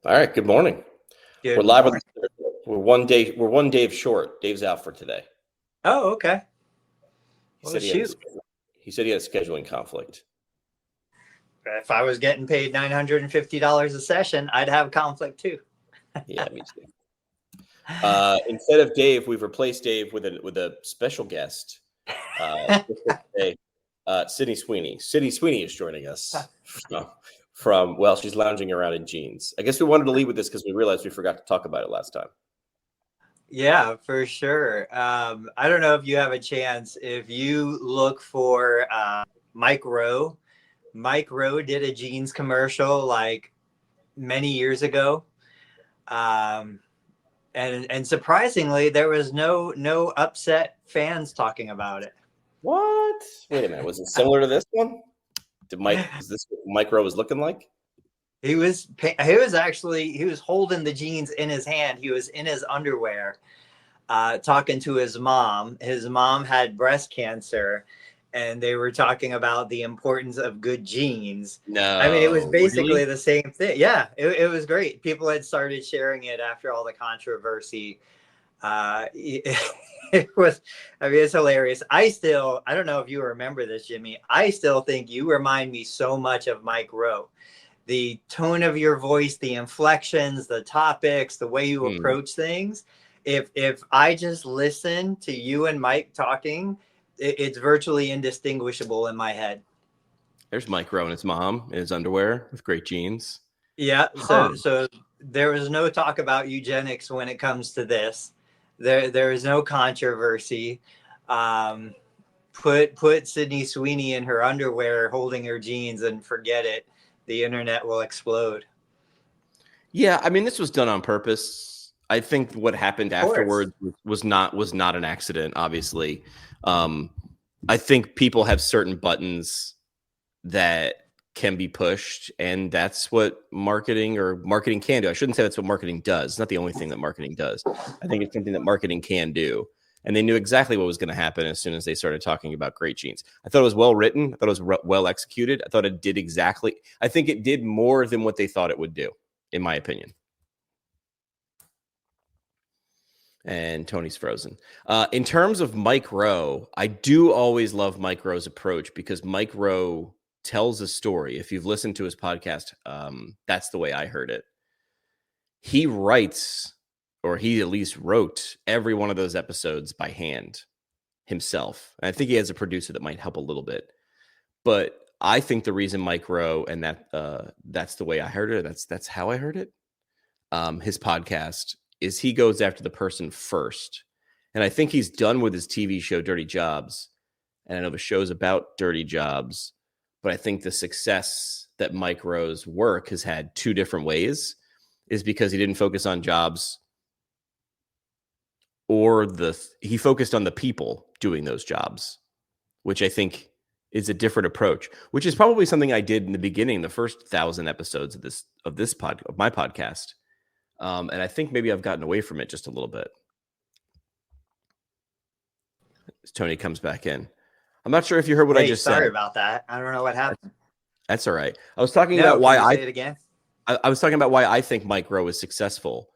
All right. Good morning. We're Good live. morning. We're one day. We're one Dave short. Dave's out for today. Oh, okay. He Well, said he had a. shoot. He said he had a scheduling conflict. If I was getting paid $950 a session, I'd have conflict too. Yeah, me too. Instead of Dave, we've replaced Dave with a special guest. Today, Sydney Sweeney. Sydney Sweeney is joining us from. Well, she's lounging around in jeans. I guess we wanted to lead with this because we realized we forgot to talk about it last time. Yeah, for sure. I don't know if you have a chance. If you look for Mike Rowe, Mike Rowe did a jeans commercial like many years ago. Um, and surprisingly, there was no upset fans talking about it. What? Wait a minute. Was it similar to this one? Was this what Mike Rowe was looking like? He was holding the jeans in his hand. He was in his underwear, talking to his mom. His mom had breast cancer, and they were talking about the importance of good genes. No, I mean, it was basically really? the same thing. Yeah, it was great. People had started sharing it after all the controversy. It was, I mean, it's hilarious. I don't know if you remember this, Jimmy. I still think you remind me so much of Mike Rowe. The tone of your voice, the inflections, the topics, the way you approach things. If I just listen to you and Mike talking, it's virtually indistinguishable in my head. There's Mike Rowe and his mom in his underwear with great jeans. Yeah. So there was no talk about eugenics when it comes to this. There is no controversy. Put Sydney Sweeney in her underwear holding her jeans and forget it. The internet will explode. Yeah, I mean, this was done on purpose. I think what happened afterwards was not an accident, obviously. I think people have certain buttons that can be pushed, and that's what marketing can do. I shouldn't say that's what marketing does. It's not the only thing that marketing does. I think it's something that marketing can do. And they knew exactly what was going to happen as soon as they started talking about great jeans. I thought it was well written. I thought it was well executed. I thought it did exactly. I think it did more than what they thought it would do, in my opinion. And Tony's frozen. In terms of Mike Rowe, I do always love Mike Rowe's approach because Mike Rowe tells a story. If you've listened to his podcast, That's the Way I Heard It. He writes, or he at least wrote, every one of those episodes by hand himself. And I think he has a producer that might help a little bit. But I think the reason Mike Rowe and That's the Way I Heard It, that's how I heard it, his podcast, is he goes after the person first. And I think he's done with his TV show Dirty Jobs. And I know the show's about dirty jobs, but I think the success that Mike Rowe's work has had two different ways is because he didn't focus on jobs, or he focused on the people doing those jobs, which I think is a different approach, which is probably something I did in the beginning, the first 1,000 episodes of my podcast. And I think maybe I've gotten away from it just a little bit. As Tony comes back in. I'm not sure if you heard what I just said. Sorry about that. I don't know what happened. That's all right. I was talking about why say it again. I was talking about why I think Mike Rowe is successful.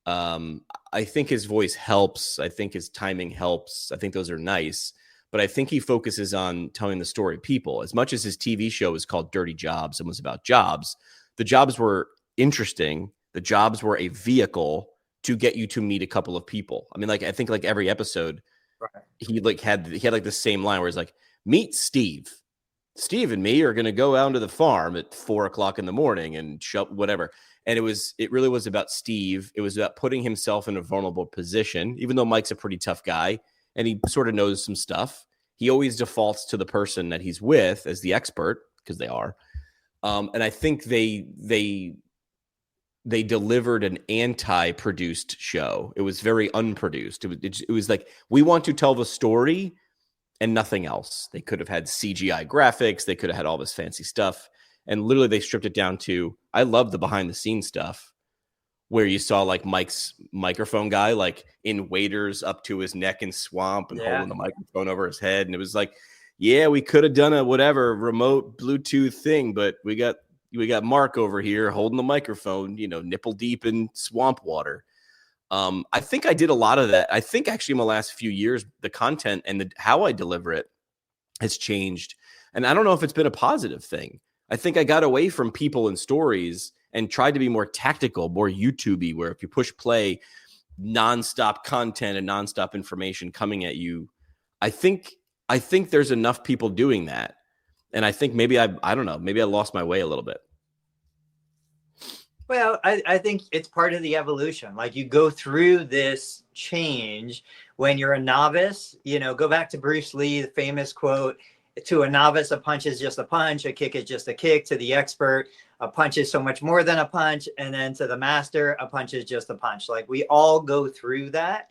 I think his voice helps. I think his timing helps. I think those are nice. But I think he focuses on telling the story of people. As much as his TV show is called Dirty Jobs and was about jobs, the jobs were interesting. The jobs were a vehicle to get you to meet a couple of people. I mean, I think every episode, right, he had the same line where he's like, meet Steve. Steve and me are going to go out to the farm at 4:00 in the morning and whatever. And it really was about Steve. It was about putting himself in a vulnerable position, even though Mike's a pretty tough guy and he sort of knows some stuff. He always defaults to the person that he's with as the expert, because they are. And I think they delivered an anti-produced show. It was very unproduced. It was like, we want to tell the story and nothing else. They could have had CGI graphics. They could have had all this fancy stuff. And literally they stripped it down to, I love the behind the scenes stuff where you saw like Mike's microphone guy, like in waders up to his neck in swamp and holding the microphone over his head. And it was like, yeah, we could have done a whatever remote Bluetooth thing, but we got, We got Mark over here holding the microphone, you know, nipple deep in swamp water. I think I did a lot of that. I think actually in the last few years, the content and how I deliver it has changed. And I don't know if it's been a positive thing. I think I got away from people and stories and tried to be more tactical, more YouTube-y, where if you push play, nonstop content and nonstop information coming at you. I think there's enough people doing that. And I think maybe I don't know, maybe I lost my way a little bit. Well, I think it's part of the evolution. Like you go through this change when you're a novice, you know, go back to Bruce Lee, the famous quote, to a novice, a punch is just a punch, a kick is just a kick. To the expert, a punch is so much more than a punch. And then to the master, a punch is just a punch. Like we all go through that.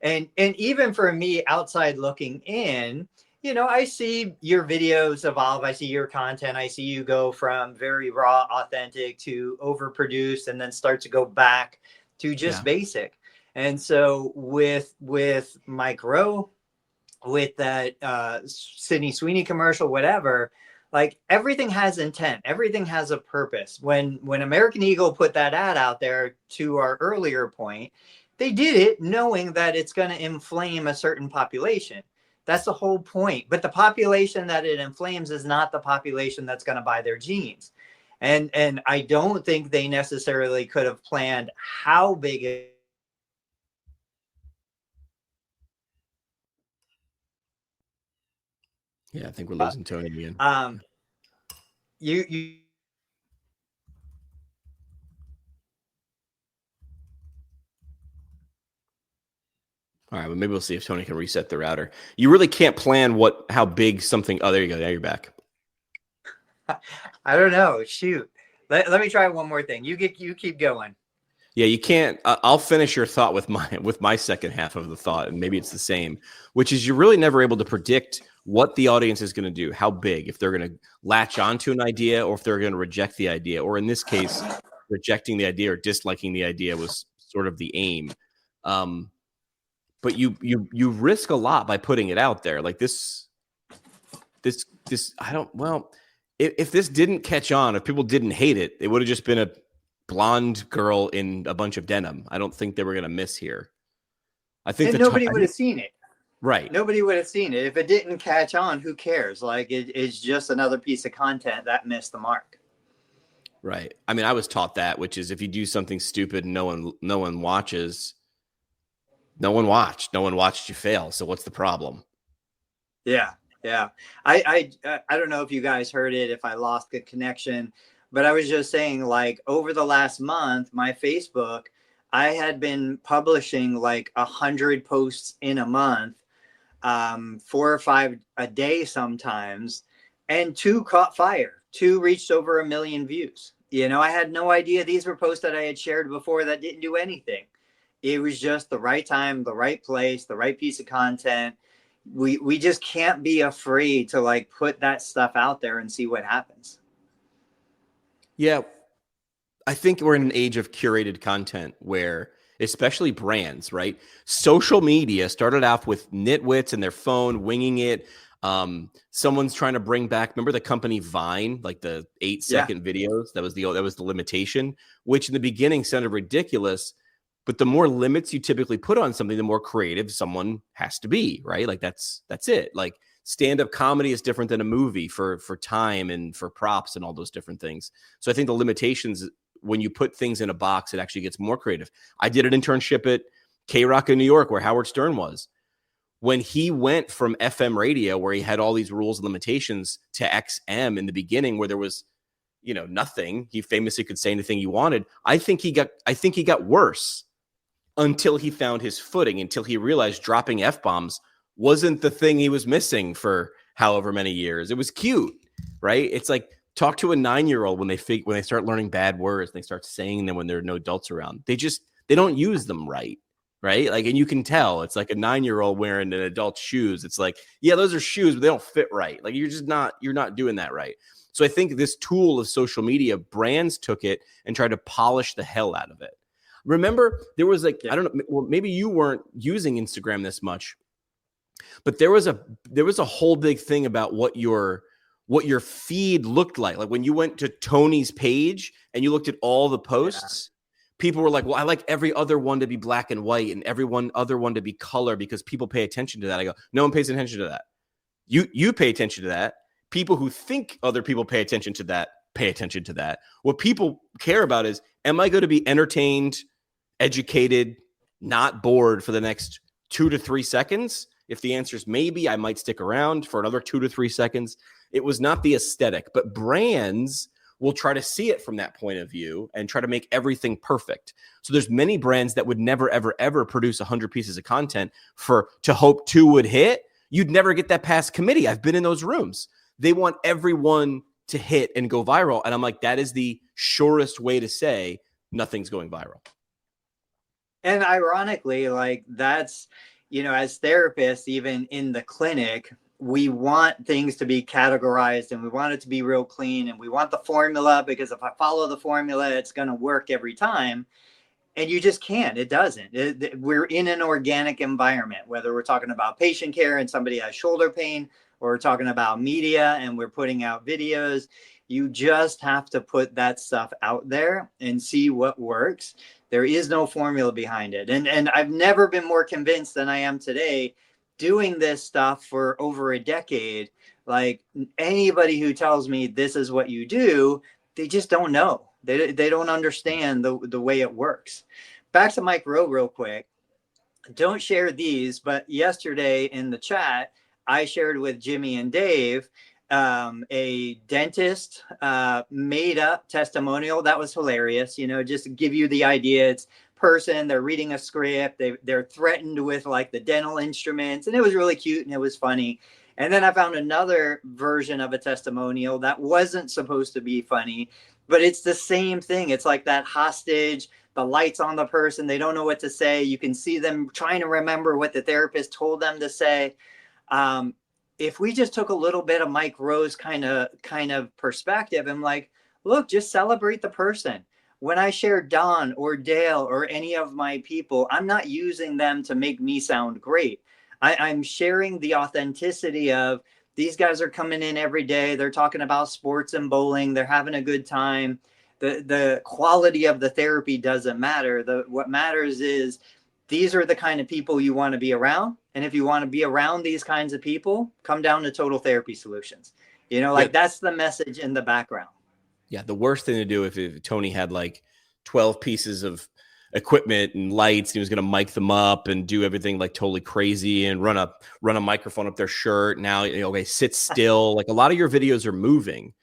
And even for me, outside looking in, you know, I see your videos evolve. I see your content. I see you go from very raw, authentic to overproduced and then start to go back to just basic. And so with Mike Rowe, with that Sydney Sweeney commercial, whatever, like everything has intent. Everything has a purpose. When American Eagle put that ad out there, to our earlier point, they did it knowing that it's going to inflame a certain population. That's the whole point. But the population that it inflames is not the population that's going to buy their jeans. And I don't think they necessarily could have planned how big it. Yeah, I think we're losing Tony again. You All right, well, maybe we'll see if Tony can reset the router. You really can't plan how big something. Oh, there you go. Now you're back. I don't know. Shoot. Let me try one more thing. You keep going. Yeah, you can't. I'll finish your thought with my second half of the thought, and maybe it's the same, which is you're really never able to predict what the audience is going to do, how big, if they're going to latch onto an idea or if they're going to reject the idea, or in this case, rejecting the idea or disliking the idea was sort of the aim. But you risk a lot by putting it out there. Like this, if this didn't catch on, if people didn't hate it, it would have just been a blonde girl in a bunch of denim. I don't think they were going to miss here. I think nobody would have seen it. Right. Nobody would have seen it. If it didn't catch on, who cares? Like it's just another piece of content that missed the mark. Right. I mean, I was taught that, which is if you do something stupid and no one watches, no one watched you fail. So what's the problem? Yeah. Yeah. I don't know if you guys heard it, if I lost the connection, but I was just saying, like, over the last month, my Facebook, I had been publishing like 100 posts in a month, 4 or 5 a day sometimes, and 2 caught fire. 2 reached over 1 million views. You know, I had no idea these were posts that I had shared before that didn't do anything. It was just the right time, the right place, the right piece of content. We just can't be afraid to like put that stuff out there and see what happens. Yeah. I think we're in an age of curated content where, especially brands, right? Social media started off with nitwits and their phone winging it. Someone's trying to bring back, remember the company Vine, like the 8-second videos? That was the limitation, which in the beginning sounded ridiculous. But the more limits you typically put on something, the more creative someone has to be, right? Like that's it. Like stand-up comedy is different than a movie for time and for props and all those different things. So I think the limitations, when you put things in a box, it actually gets more creative. I did an internship at K-Rock in New York where Howard Stern was. When he went from FM radio, where he had all these rules and limitations, to XM in the beginning, where there was, you know, nothing. He famously could say anything he wanted. I think he got worse until he found his footing, until he realized dropping F-bombs wasn't the thing he was missing for however many years. It was cute, right? It's like talk to a 9-year-old when they start learning bad words and they start saying them when there are no adults around. They don't use them right? Like, and you can tell it's like a 9-year-old wearing an adult's shoes. It's like, yeah, those are shoes, but they don't fit right. Like you're not doing that right. So I think this tool of social media, brands took it and tried to polish the hell out of it. Remember, there was like, I don't know, well, maybe you weren't using Instagram this much, but there was a whole big thing about what your what your feed looked like. Like when you went to Tony's page and you looked at all the posts, people were like, well, I like every other one to be black and white and every other one to be color because people pay attention to that. I go, no one pays attention to that. You pay attention to that. People who think other people pay attention to that pay attention to that. What people care about is, am I going to be entertained, educated, not bored for the next 2 to 3 seconds? If the answer is maybe, I might stick around for another 2 to 3 seconds. It was not the aesthetic, but brands will try to see it from that point of view and try to make everything perfect. So there's many brands that would never, ever, ever produce 100 pieces of content to hope 2 would hit. You'd never get that past committee. I've been in those rooms. They want everyone to hit and go viral. And I'm like, that is the surest way to say nothing's going viral. And ironically, like that's, as therapists, even in the clinic, we want things to be categorized and we want it to be real clean and we want the formula, because if I follow the formula, it's going to work every time. And you just can't. It doesn't. We're in an organic environment, whether we're talking about patient care and somebody has shoulder pain, or we're talking about media and we're putting out videos. You just have to put that stuff out there and see what works. There is no formula behind it. And I've never been more convinced than I am today, doing this stuff for over a decade. Like anybody who tells me this is what you do, they just don't know. They don't understand the way it works. Back to Mike Rowe real quick. Don't share these, but yesterday in the chat, I shared with Jimmy and Dave a dentist made up testimonial that was hilarious. Just to give you the idea, it's person, they're reading a script, they're threatened with like the dental instruments, and it was really cute and it was funny. And then I found another version of a testimonial that wasn't supposed to be funny, but it's the same thing. It's like that hostage, the lights on the person, they don't know what to say. You can see them trying to remember what the therapist told them to say. If we just took a little bit of Mike Rowe's kind of perspective and like, look, just celebrate the person. When I share Don or Dale or any of my people, I'm not using them to make me sound great. I'm sharing the authenticity of these guys are coming in every day. They're talking about sports and bowling. They're having a good time. The quality of the therapy doesn't matter. What matters is these are the kind of people you want to be around. And if you want to be around these kinds of people, come down to Total Therapy Solutions. That's the message in the background. Yeah, the worst thing to do if Tony had like 12 pieces of equipment and lights, and he was going to mic them up and do everything like totally crazy and run a microphone up their shirt. Now, okay, sit still. Like a lot of your videos are moving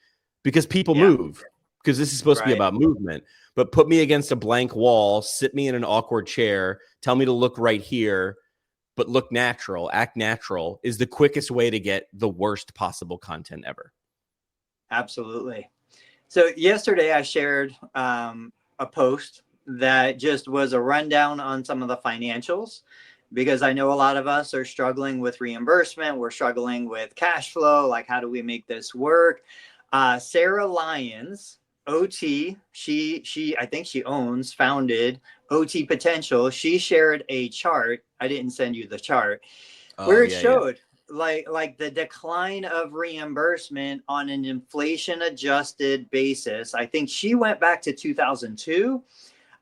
because people move, because this is supposed to be about movement. But put me against a blank wall, sit me in an awkward chair, tell me to look right here, but look natural, act natural is the quickest way to get the worst possible content ever. Absolutely. So yesterday I shared a post that just was a rundown on some of the financials, because I know a lot of us are struggling with reimbursement. We're struggling with cash flow. Like, how do we make this work? Sarah Lyons, OT, I think she founded OT Potential. She shared a chart. I didn't send you the chart where it showed like the decline of reimbursement on an inflation adjusted basis. I think she went back to 2002.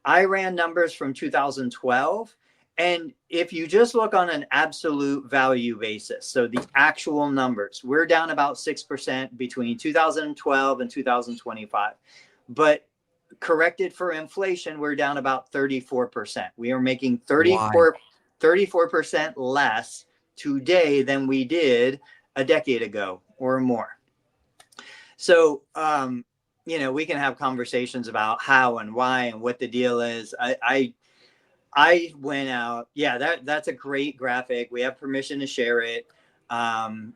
I ran numbers from 2012. And if you just look on an absolute value basis, so the actual numbers, we're down about 6% between 2012 and 2025. But corrected for inflation, we're down about 34%. We are making 34% less today than we did a decade ago or more. So, we can have conversations about how and why and what the deal is. I went out. Yeah, that's a great graphic. We have permission to share it.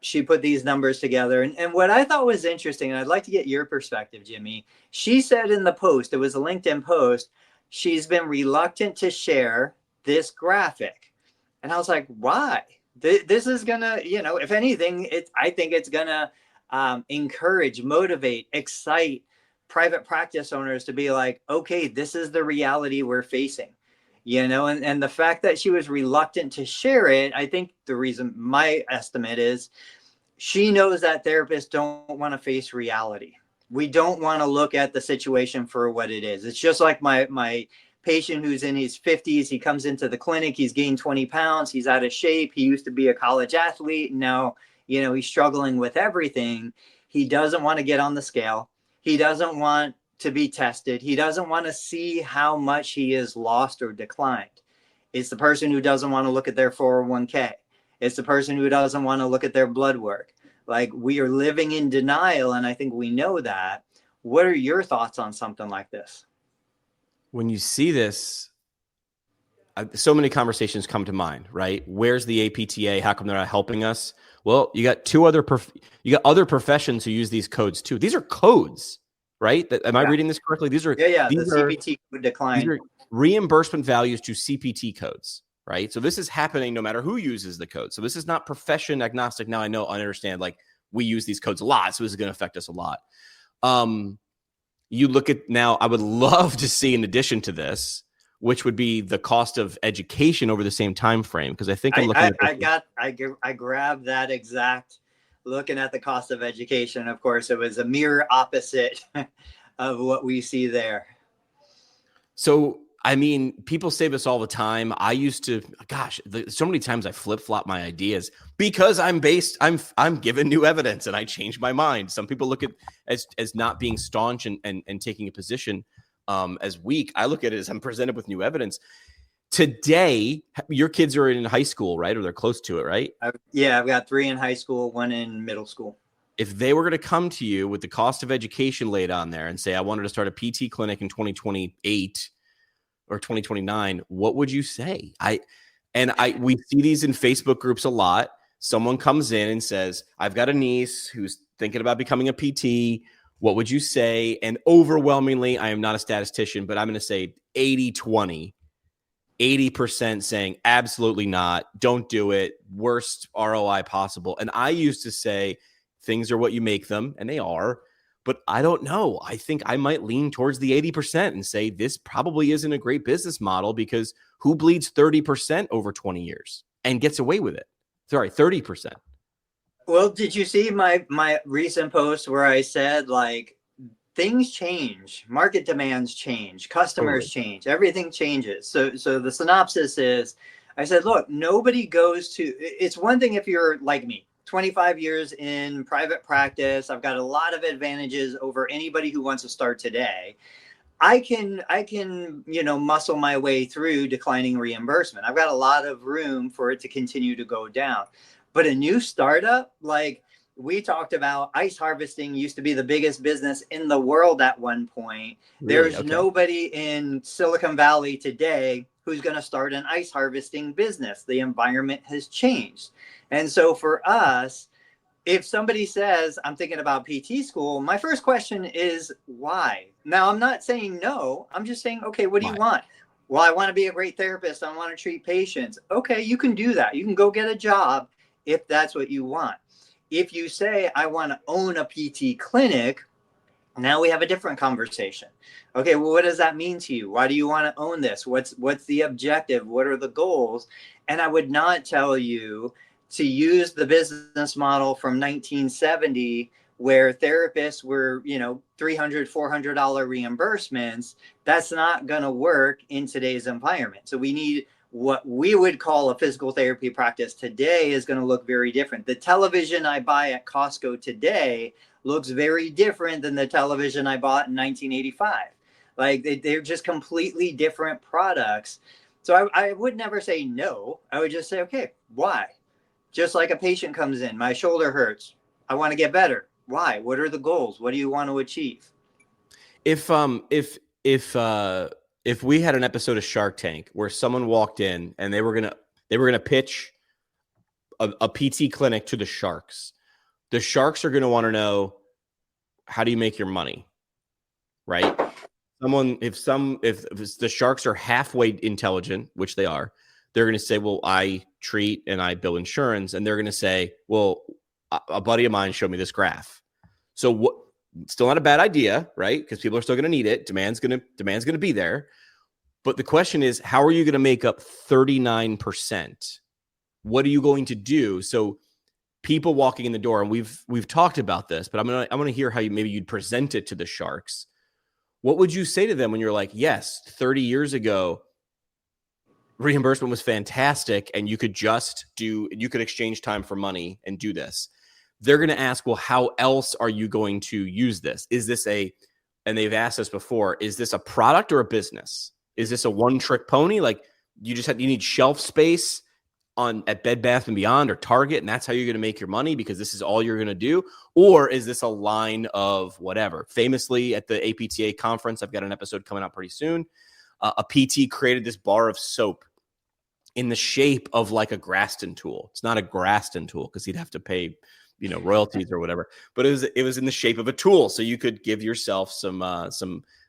She put these numbers together. And what I thought was interesting, and I'd like to get your perspective, Jimmy, she said in the post, it was a LinkedIn post, she's been reluctant to share this graphic. And I was like, why? This is going to, if anything, I think it's going to encourage, motivate, excite private practice owners to be like, okay, this is the reality we're facing. And the fact that she was reluctant to share it, I think the reason, my estimate is, she knows that therapists don't want to face reality. We don't want to look at the situation for what it is. It's just like my patient who's in his 50s. He comes into the clinic, he's gained 20 pounds, he's out of shape. He used to be a college athlete. Now, he's struggling with everything. He doesn't want to get on the scale. He doesn't want to be tested. He doesn't want to see how much he is lost or declined. It's the person who doesn't want to look at their 401k. It's the person who doesn't want to look at their blood work. Like, we are living in denial, and I think we know that. What are your thoughts on something like this? When you see this, so many conversations come to mind, right? Where's the APTA? How come they're not helping us? Well, you got other professions who use these codes too. These are codes, right? Am I reading this correctly? These are the CPT code decline. These are reimbursement values to CPT codes, right? So this is happening no matter who uses the code. So this is not profession agnostic. Now I understand, like, we use these codes a lot, so this is going to affect us a lot. You look at now, I would love to see, in addition to this, which would be the cost of education over the same time frame, because I think I grabbed that exact, looking at the cost of education. Of course, it was a mirror opposite of what we see there. So, I mean, people say this all the time. I used to, so many times I flip-flop my ideas because I'm given new evidence and I change my mind. Some people look at as not being staunch and taking a position as weak. I look at it as I'm presented with new evidence. Today, your kids are in high school, right? Or they're close to it, right? I've got 3 in high school, 1 in middle school. If they were going to come to you with the cost of education laid on there and say, I wanted to start a PT clinic in 2028 or 2029, what would you say? We see these in Facebook groups a lot. Someone comes in and says, I've got a niece who's thinking about becoming a PT. What would you say? And overwhelmingly, I am not a statistician, but I'm going to say 80-20, 80% saying absolutely not, don't do it, worst ROI possible. And I used to say things are what you make them, and they are. But I don't know. I think I might lean towards the 80% and say this probably isn't a great business model, because who bleeds 30% over 20 years and gets away with it? Sorry, 30%. Well, did you see my recent post where I said, like, things change, market demands change, customers change, everything changes. So the synopsis is, I said, look, nobody goes to, it's one thing if you're like me, 25 years in private practice. I've got a lot of advantages over anybody who wants to start today. I can, muscle my way through declining reimbursement. I've got a lot of room for it to continue to go down. But a new startup, like we talked about, ice harvesting used to be the biggest business in the world at one point. Really? There's nobody in Silicon Valley today who's going to start an ice harvesting business. The environment has changed. And so for us, if somebody says, I'm thinking about PT school, my first question is why? Now, I'm not saying no. I'm just saying, okay, what do you want? Well, I want to be a great therapist. I want to treat patients. Okay, you can do that. You can go get a job if that's what you want. If you say, I want to own a PT clinic, now we have a different conversation. Okay, well, what does that mean to you? Why do you want to own this? What's the objective? What are the goals? And I would not tell you to use the business model from 1970 where therapists were, $300, $400 reimbursements. That's not going to work in today's environment. So we need what we would call a physical therapy practice today is going to look very different. The television I buy at Costco today looks very different than the television I bought in 1985. Like they're just completely different products. So I would never say no. I would just say, okay, why? Just like a patient comes in, my shoulder hurts. I want to get better. Why? What are the goals? What do you want to achieve? If we had an episode of Shark Tank where someone walked in and they were gonna pitch a PT clinic to the sharks are going to want to know, how do you make your money? Right? If the sharks are halfway intelligent, which they are, they're going to say, well, I treat and I bill insurance. And they're going to say, well, a buddy of mine showed me this graph. So what? Still not a bad idea, right? Because people are still going to need it. Demand's going to be there. But the question is, how are you going to make up 39%? What are you going to do? So people walking in the door, and we've talked about this, but I'm gonna hear how you'd present it to the sharks. What would you say to them when you're like, yes, 30 years ago, reimbursement was fantastic, and you could exchange time for money and do this? They're going to ask, well, how else are you going to use this? Is this and they've asked us before, is this a product or a business? Is this a one-trick pony? Like you need shelf space at Bed Bath & Beyond or Target, and that's how you're going to make your money because this is all you're going to do? Or is this a line of whatever? Famously at the APTA conference, I've got an episode coming out pretty soon. A PT created this bar of soap in the shape of like a Graston tool. It's not a Graston tool because he'd have to pay, royalties or whatever, but it was in the shape of a tool. So you could give yourself some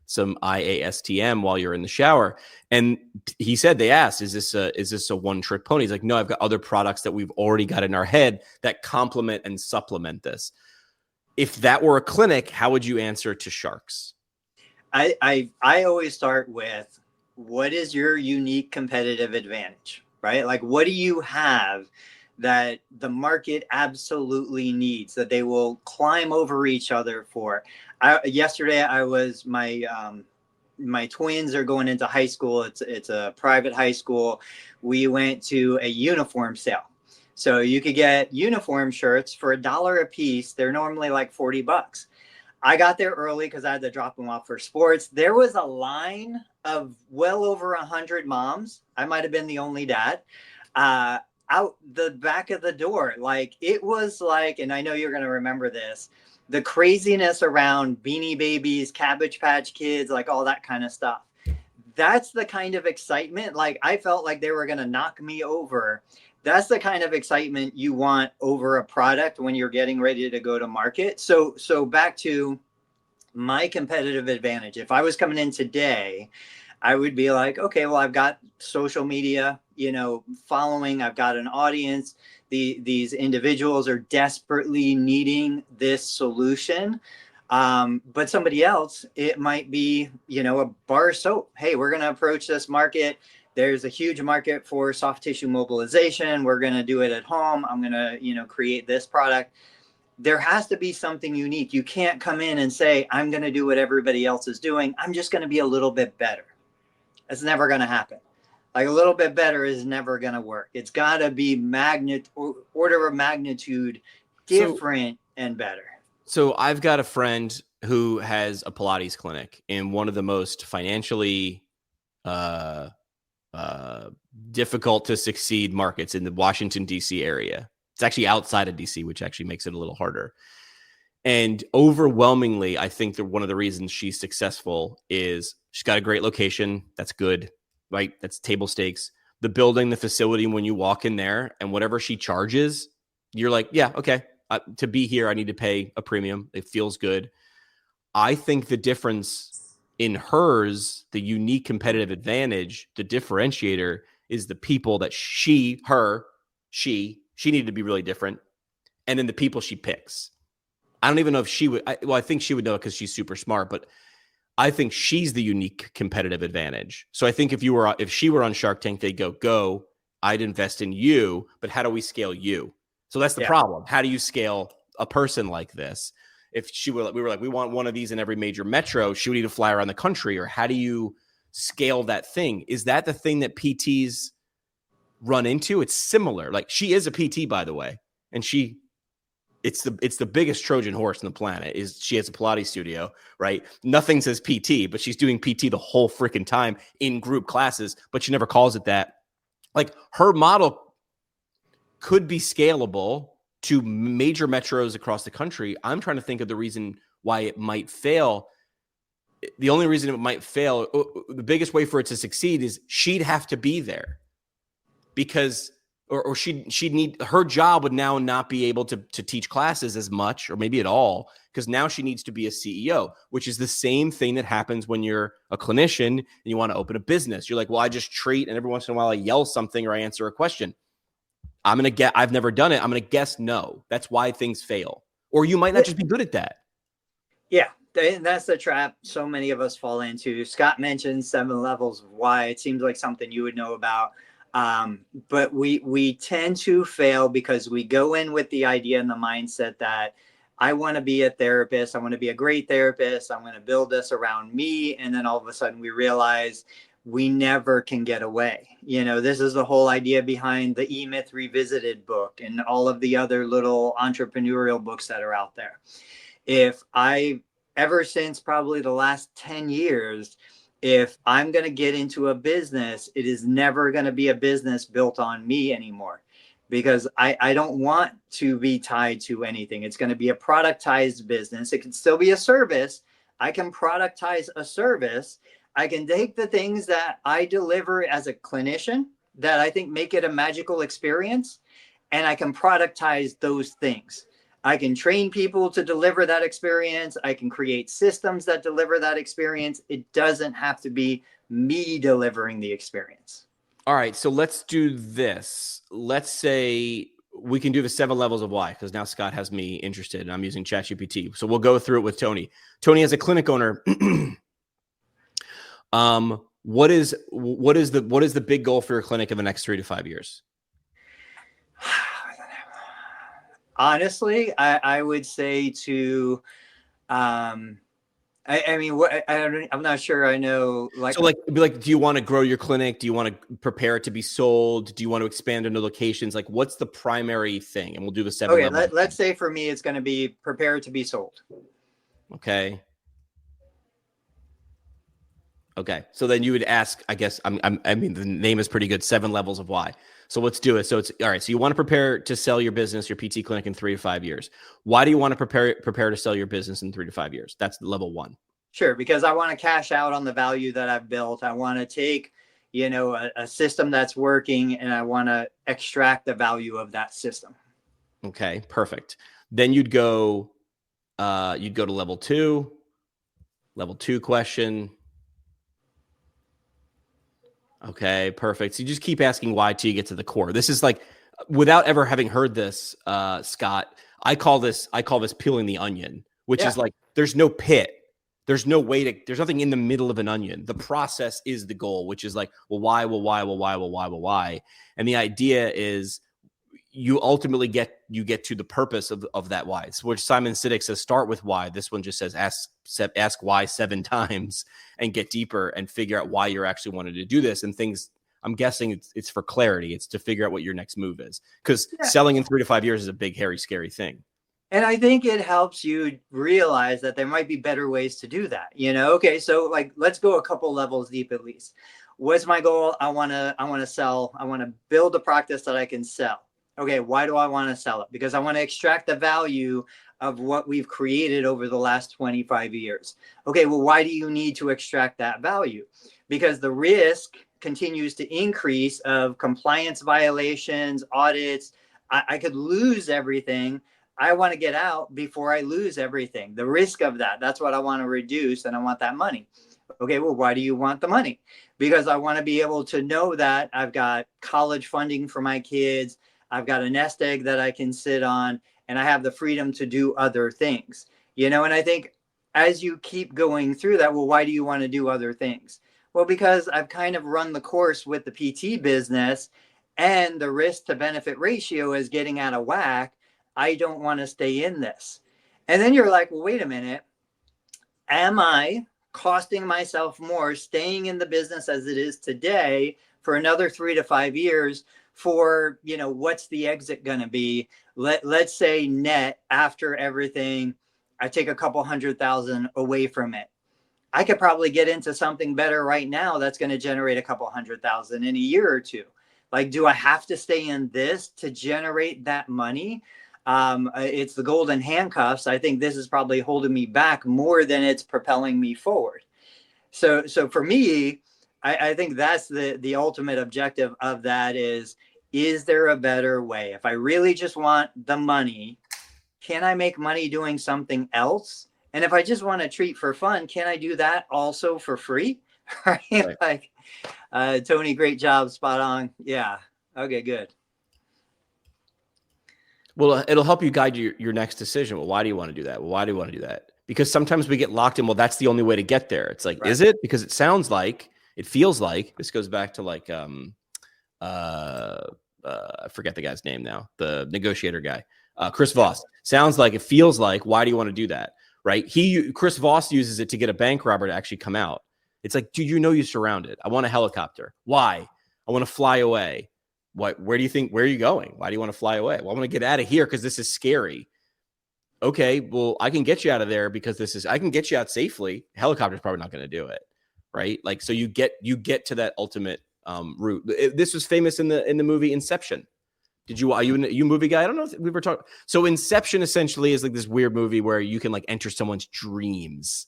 IASTM while you're in the shower. And he said, they asked, is this a one trick pony? He's like, no, I've got other products that we've already got in our head that complement and supplement this. If that were a clinic, how would you answer to sharks? I always start with, what is your unique competitive advantage, right? Like, what do you have that the market absolutely needs, that they will climb over each other for? Yesterday, my twins are going into high school. It's a private high school. We went to a uniform sale. So you could get uniform shirts for $1 a piece. They're normally like $40. I got there early because I had to drop them off for sports. There was a line of well over 100 moms. I might have been the only dad out the back of the door. Like, it was like, and I know you're going to remember this, the craziness around Beanie Babies, Cabbage Patch Kids, like all that kind of stuff. That's the kind of excitement. Like, I felt like they were going to knock me over. That's the kind of excitement you want over a product when you're getting ready to go to market. So back to my competitive advantage. If I was coming in today, I would be like, okay, well, I've got social media, following. I've got an audience. These individuals are desperately needing this solution. But somebody else, it might be, a bar soap. Hey, we're going to approach this market. There's a huge market for soft tissue mobilization. We're going to do it at home. I'm going to, create this product. There has to be something unique. You can't come in and say, I'm going to do what everybody else is doing. I'm just going to be a little bit better. That's never going to happen. Like, a little bit better is never going to work. It's got to be order of magnitude different and better. So I've got a friend who has a Pilates clinic in one of the most financially difficult to succeed markets in the Washington, D.C. area. It's actually outside of D.C., which actually makes it a little harder. And overwhelmingly, I think that one of the reasons she's successful is she's got a great location. That's good, right? That's table stakes. The building, the facility, when you walk in there and whatever she charges, you're like, yeah, okay. To be here, I need to pay a premium. It feels good. I think the difference in hers, the unique competitive advantage, the differentiator, is the people that she needed to be really different. And then the people she picks. I don't even know if she would. I think she would know it because she's super smart, but I think she's the unique competitive advantage. So I think if she were on Shark Tank, they'd go, I'd invest in you, but how do we scale you? So that's the problem. How do you scale a person like this? If we were like, we want one of these in every major metro, she would need to fly around the country. Or how do you scale that thing? Is that the thing that PTs run into? It's similar. Like, she is a PT, by the way, and it's the biggest Trojan horse on the planet. She has a Pilates studio, right? Nothing says PT, but she's doing PT the whole freaking time in group classes, but she never calls it that. Like, her model could be scalable to major metros across the country. I'm trying to think of the reason why it might fail. The only reason it might fail, the biggest way for it to succeed, is she'd have to be there, because or she'd need, her job would now not be able to teach classes as much, or maybe at all, because now she needs to be a CEO, which is the same thing that happens when you're a clinician and you want to open a business. You're like, well, I just treat, and every once in a while I yell something or I answer a question. I've never done it. I'm going to guess no. That's why things fail. Or you might not just be good at that. Yeah, that's the trap so many of us fall into. Scott mentioned 7 levels of why. It seems like something you would know about. But we tend to fail because we go in with the idea and the mindset that I want to be a therapist. I want to be a great therapist. I'm going to build this around me. And then all of a sudden we realize we never can get away. You know, this is the whole idea behind the E-Myth Revisited book and all of the other little entrepreneurial books that are out there. Ever since probably the last 10 years, if I'm going to get into a business, it is never going to be a business built on me anymore, because I don't want to be tied to anything. It's going to be a productized business. It can still be a service. I can productize a service. I can take the things that I deliver as a clinician that I think make it a magical experience, and I can productize those things. I can train people to deliver that experience. I can create systems that deliver that experience. It doesn't have to be me delivering the experience. All right, so let's do this. Let's say we can do the 7 levels of why, because now Scott has me interested and I'm using ChatGPT. So we'll go through it with Tony. Tony, as a clinic owner, what is the big goal for your clinic in the next 3 to 5 years? Honestly, I would say to, I'm not sure I know. Do you want to grow your clinic? Do you want to prepare it to be sold? Do you want to expand into locations? Like, what's the primary thing? And we'll do the 7 Okay, levels. let's say for me, it's going to be prepare to be sold. Okay. So then you would ask, I guess, I mean, the name is pretty good, 7 levels of why. So let's do it. So it's all right. So you want to prepare to sell your business, your PT clinic, in 3 to 5 years. Why do you want to prepare to sell your business in 3 to 5 years? That's level 1. Sure, because I want to cash out on the value that I've built. I want to take, a system that's working, and I want to extract the value of that system. Okay, perfect. Then you'd go to level 2. Level 2 question. Okay, perfect. So you just keep asking why till you get to the core. This is like, without ever having heard this, Scott, I call this peeling the onion, which is like, there's no pit. There's no way to, there's nothing in the middle of an onion. The process is the goal, which is like, well, why, well, why, well, why, well, why, well, why. And the idea is you ultimately get to the purpose of that why. So which Simon Sinek says, start with why. This one just says, ask why 7 times and get deeper and figure out why you're actually wanting to do this. And things, I'm guessing it's for clarity. It's to figure out what your next move is, because selling in 3 to 5 years is a big, hairy, scary thing. And I think it helps you realize that there might be better ways to do that. Okay, so like, let's go a couple levels deep at least. What's my goal? I want to sell. I want to build a practice that I can sell. Okay, why do I want to sell it? Because I want to extract the value of what we've created over the last 25 years. Okay, well, why do you need to extract that value? Because the risk continues to increase of compliance violations, audits. I could lose everything. I want to get out before I lose everything. The risk of that's what I want to reduce, and I want that money. Okay, well, why do you want the money? Because I want to be able to know that I've got college funding for my kids. I've got a nest egg that I can sit on, and I have the freedom to do other things, and I think as you keep going through that, well, why do you want to do other things? Well, because I've kind of run the course with the PT business, and the risk to benefit ratio is getting out of whack. I don't want to stay in this. And then you're like, well, wait a minute. Am I costing myself more staying in the business as it is today for another 3 to 5 years? For, what's the exit going to be? Let's say net after everything, I take a couple $100,000 away from it. I could probably get into something better right now that's going to generate a couple $100,000 in a year or two. Like, do I have to stay in this to generate that money? It's the golden handcuffs. I think this is probably holding me back more than it's propelling me forward. So for me, I think that's the ultimate objective of that is there a better way? If I really just want the money, can I make money doing something else? And if I just want to treat for fun, can I do that also for free? Right. Like, Tony, great job. Spot on. Yeah. Okay, good. Well, it'll help you guide your next decision. Well, why do you want to do that? Well, why do you want to do that? Because sometimes we get locked in, well, that's the only way to get there. It's like, right. Is it? Because it feels like, this goes back to like I forget the guy's name now, the negotiator guy, Chris Voss. Sounds like, it feels like, why do you want to do that? Right? Chris Voss uses it to get a bank robber to actually come out. It's like, dude, you're surrounded. I want a helicopter. Why? I want to fly away. Where do you think, where are you going? Why do you want to fly away? Well, I want to get out of here because this is scary. Okay, well, I can get you out of there because I can get you out safely. Helicopter's probably not going to do it. Right? Like, so you get to that ultimate route. This was famous in the movie Inception. Are you a movie guy? I don't know if we were talking. So Inception essentially is like this weird movie where you can like enter someone's dreams.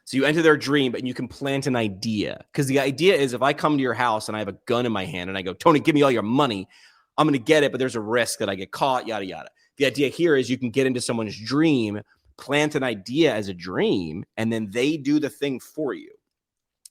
So you enter their dream and you can plant an idea. Because the idea is, if I come to your house and I have a gun in my hand and I go, Tony, give me all your money, I'm going to get it, but there's a risk that I get caught, yada, yada. The idea here is you can get into someone's dream, plant an idea as a dream, and then they do the thing for you.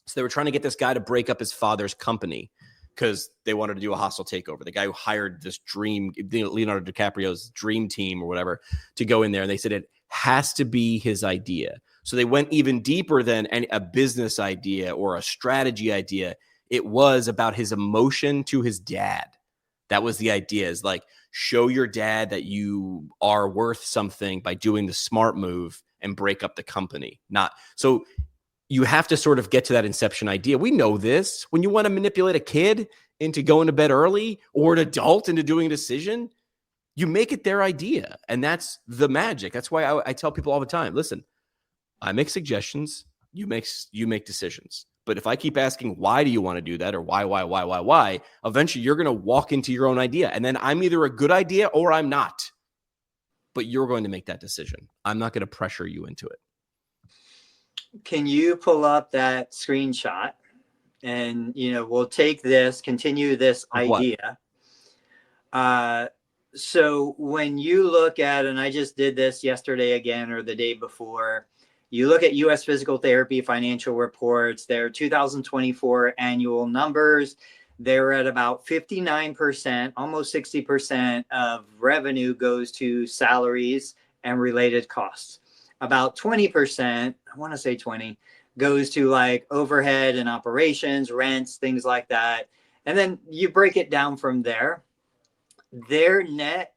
So they were trying to get this guy to break up his father's company because they wanted to do a hostile takeover. The guy who hired this Leonardo DiCaprio's dream team or whatever to go in there. And they said it has to be his idea. So they went even deeper than a business idea or a strategy idea. It was about his emotion to his dad. That was the idea, is like, show your dad that you are worth something by doing the smart move and break up the company. So you have to sort of get to that Inception idea. We know this. When you want to manipulate a kid into going to bed early, or an adult into doing a decision, you make it their idea. And that's the magic. That's why I tell people all the time, listen, I make suggestions, you make decisions. But if I keep asking, why do you want to do that? Or why, eventually you're going to walk into your own idea. And then I'm either a good idea or I'm not. But you're going to make that decision. I'm not going to pressure you into it. Can you pull up that screenshot? And, we'll continue this idea. So when you look at, and I just did this yesterday again, or the day before, you look at U.S. Physical Therapy financial reports, their 2024 annual numbers, they're at about 59%, almost 60% of revenue goes to salaries and related costs. About 20%, I want to say 20, goes to like overhead and operations, rents, things like that. And then you break it down from there. Their net,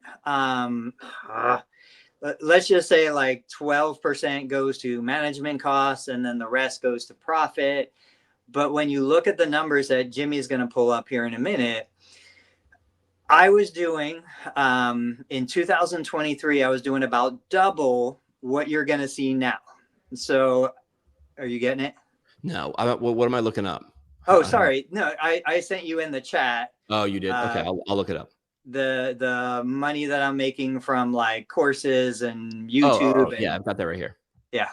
let's just say like 12% goes to management costs, and then the rest goes to profit. But when you look at the numbers that Jimmy's going to pull up here in a minute, I was doing, in 2023, I was doing about double what you're going to see now. So are you getting it? No. What am I looking up? Oh, sorry. No, I sent you in the chat. Oh, you did? Okay. I'll look it up. The money that I'm making from like courses and YouTube. Yeah, I've got that right here. Yeah.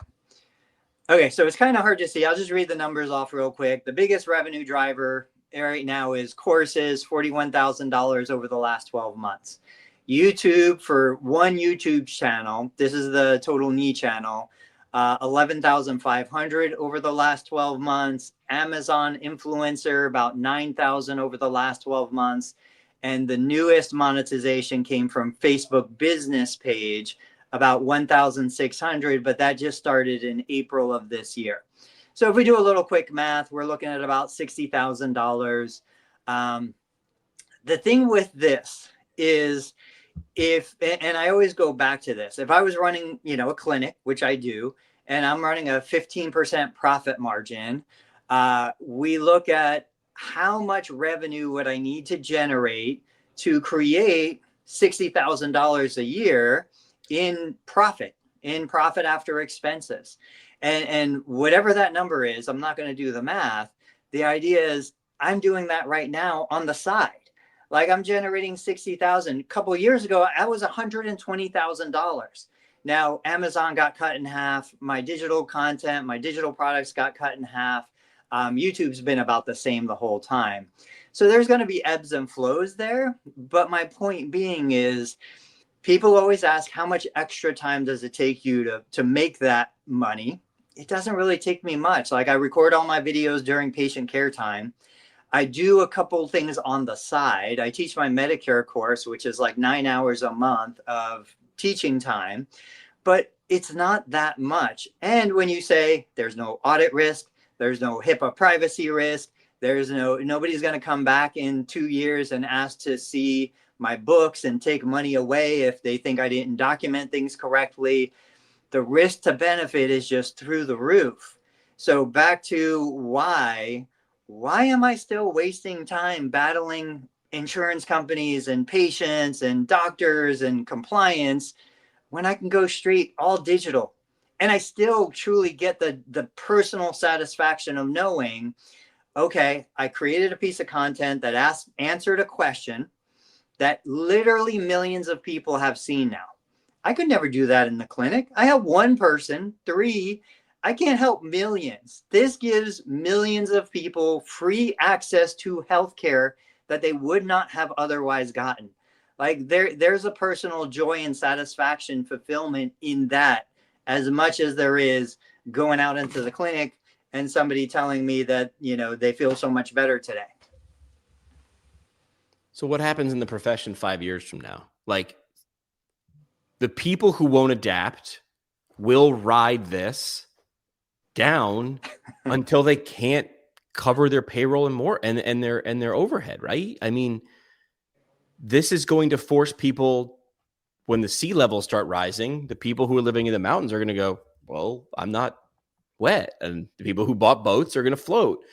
Okay, so it's kind of hard to see. I'll just read the numbers off real quick. The biggest revenue driver right now is courses, $41,000 over the last 12 months. YouTube, for one YouTube channel, this is the Total Knee channel, 11,500 over the last 12 months. Amazon influencer, about 9,000 over the last 12 months. And the newest monetization came from Facebook business page, about 1,600, but that just started in April of this year. So if we do a little quick math, we're looking at about $60,000. The thing with this is, and I always go back to this, if I was running, a clinic, which I do, and I'm running a 15% profit margin, we look at how much revenue would I need to generate to create $60,000 a year in profit after expenses. And whatever that number is, I'm not going to do the math. The idea is I'm doing that right now on the side. Like, I'm generating $60,000. A couple of years ago, I was $120,000. Now, Amazon got cut in half. My digital content, my digital products got cut in half. YouTube's been about the same the whole time. So there's going to be ebbs and flows there. But my point being is, people always ask, how much extra time does it take you to make that money? It doesn't really take me much. Like, I record all my videos during patient care time. I do a couple things on the side. I teach my Medicare course, which is like 9 hours a month of teaching time, but it's not that much. And when you say there's no audit risk, there's no HIPAA privacy risk, Nobody's going to come back in 2 years and ask to see my books and take money away if they think I didn't document things correctly. The risk to benefit is just through the roof. So back to why am I still wasting time battling insurance companies and patients and doctors and compliance when I can go straight all digital? And I still truly get the personal satisfaction of knowing, okay, I created a piece of content that answered a question that literally millions of people have seen now. I could never do that in the clinic. I have one person, 3. I can't help millions. This gives millions of people free access to healthcare that they would not have otherwise gotten. Like there's a personal joy and satisfaction fulfillment in that, as much as there is going out into the clinic and somebody telling me that, they feel so much better today. So what happens in the profession 5 years from now? Like, the people who won't adapt will ride this down until they can't cover their payroll and more and their overhead, right? I mean, this is going to force people, when the sea levels start rising, the people who are living in the mountains are going to go, well, I'm not wet. And the people who bought boats are going to float.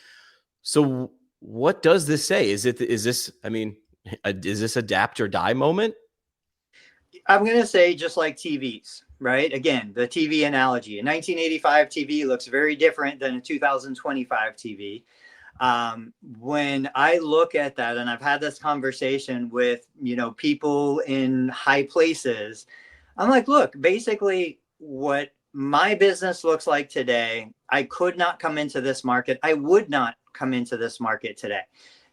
So what does this say? Is this adapt or die moment? I'm going to say just like TVs, right? Again, the TV analogy. A 1985 TV looks very different than a 2025 TV. When I look at that, and I've had this conversation with, people in high places, I'm like, look, basically what my business looks like today, I could not come into this market. I would not come into this market today.